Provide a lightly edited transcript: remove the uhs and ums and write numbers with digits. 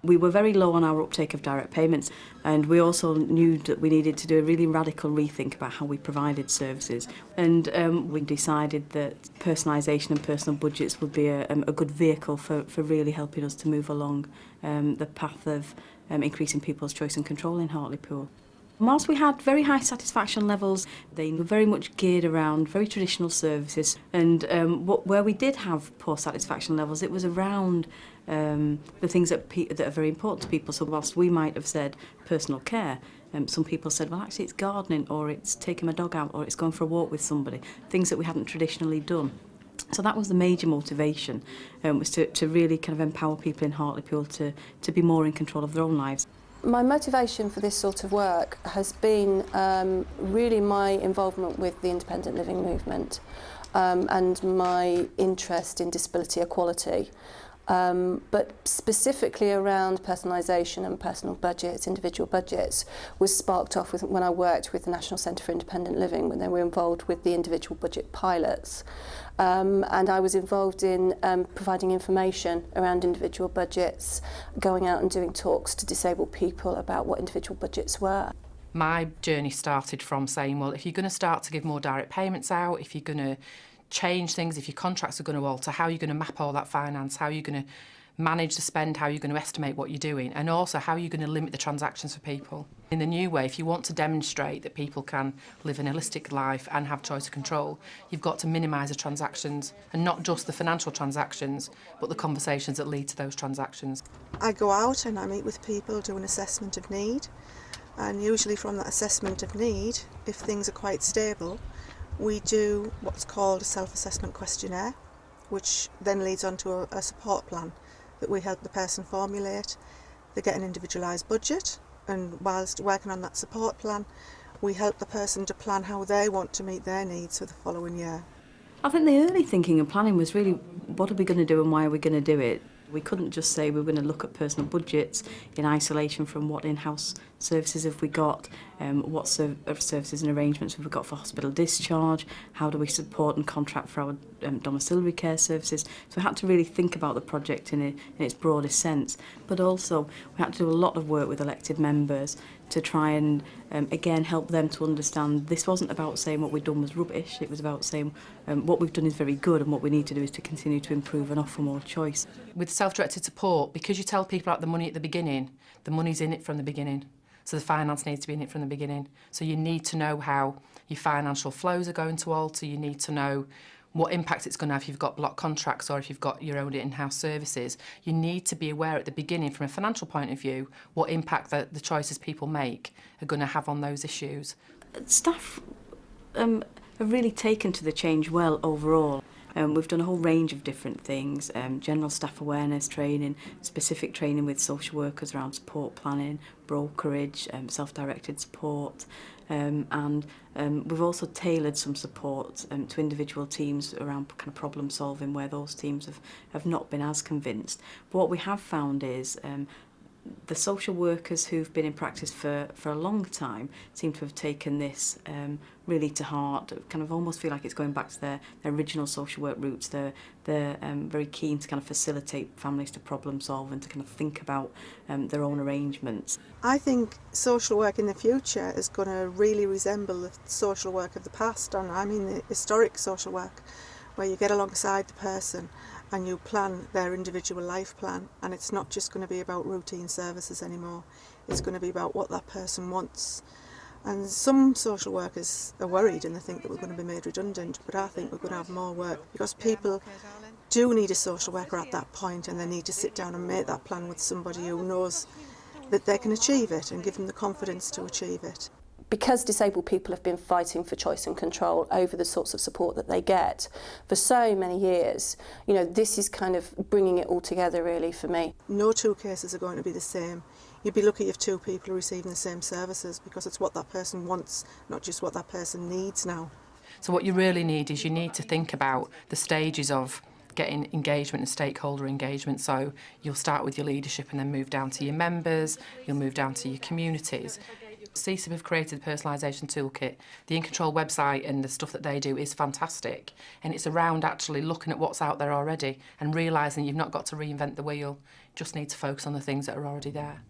We were very low on our uptake of direct payments, and we also knew that we needed to do a really radical rethink about how we provided services. And we decided that personalisation and personal budgets would be a good vehicle for really helping us to move along the path of increasing people's choice and control in Hartlepool. Whilst we had very high satisfaction levels, they were very much geared around very traditional services, and where we did have poor satisfaction levels, it was around the things that are very important to people. So whilst we might have said personal care, some people said, well, actually it's gardening, or it's taking my dog out, or it's going for a walk with somebody, things that we hadn't traditionally done. So that was the major motivation, was to really kind of empower people in Hartlepool to be more in control of their own lives. My motivation for this sort of work has been really my involvement with the independent living movement and my interest in disability equality. But specifically around personalisation and personal budgets, individual budgets, was sparked off when I worked with the National Centre for Independent Living, when they were involved with the individual budget pilots. And I was involved in providing information around individual budgets, going out and doing talks to disabled people about what individual budgets were. My journey started from saying, well, if you're going to start to give more direct payments out, if you're going to change things, if your contracts are going to alter, how are you going to map all that finance, how are you going to manage the spend, how are you going to estimate what you're doing, and also how are you going to limit the transactions for people. In the new way, if you want to demonstrate that people can live an holistic life and have choice of control, you've got to minimise the transactions, and not just the financial transactions, but the conversations that lead to those transactions. I go out and I meet with people, do an assessment of need, and usually from that assessment of need, if things are quite stable, we do what's called a self-assessment questionnaire, which then leads on to a support plan that we help the person formulate. They get an individualised budget, and whilst working on that support plan, we help the person to plan how they want to meet their needs for the following year. I think the early thinking and planning was really, what are we going to do and why are we going to do it? We couldn't just say we were going to look at personal budgets in isolation from what in-house services have we got, what services and arrangements have we got for hospital discharge, how do we support and contract for our domiciliary care services. So we had to really think about the project in its broadest sense, but also we had to do a lot of work with elected members to try and, again, help them to understand this wasn't about saying what we'd done was rubbish, it was about saying what we've done is very good and what we need to do is to continue to improve and offer more choice. With self-directed support, because you tell people about the money at the beginning, the money's in it from the beginning. So the finance needs to be in it from the beginning. So you need to know how your financial flows are going to alter, you need to know what impact it's going to have if you've got block contracts or if you've got your own in-house services. You need to be aware at the beginning, from a financial point of view, what impact the choices people make are going to have on those issues. Staff have really taken to the change well overall. We've done a whole range of different things, general staff awareness training, specific training with social workers around support planning, brokerage, self-directed support, and we've also tailored some support to individual teams around kind of problem solving where those teams have not been as convinced. But what we have found is the social workers who've been in practice for a long time seem to have taken this really to heart, kind of almost feel like it's going back to their original social work roots. They're very keen to kind of facilitate families to problem solve and to kind of think about their own arrangements. I think social work in the future is going to really resemble the social work of the past, and I mean the historic social work, where you get alongside the person and you plan their individual life plan, and it's not just going to be about routine services anymore, it's going to be about what that person wants. And some social workers are worried and they think that we're going to be made redundant, but I think we're going to have more work because people do need a social worker at that point, and they need to sit down and make that plan with somebody who knows that they can achieve it and give them the confidence to achieve it. Because disabled people have been fighting for choice and control over the sorts of support that they get for so many years, you know, this is kind of bringing it all together really for me. No two cases are going to be the same. You'd be lucky if two people are receiving the same services, because it's what that person wants, not just what that person needs now. So what you really need is you need to think about the stages of getting engagement and stakeholder engagement. So you'll start with your leadership and then move down to your members, you'll move down to your communities. CSIP have created the personalisation toolkit. The In Control website and the stuff that they do is fantastic, and it's around actually looking at what's out there already and realising you've not got to reinvent the wheel, just need to focus on the things that are already there.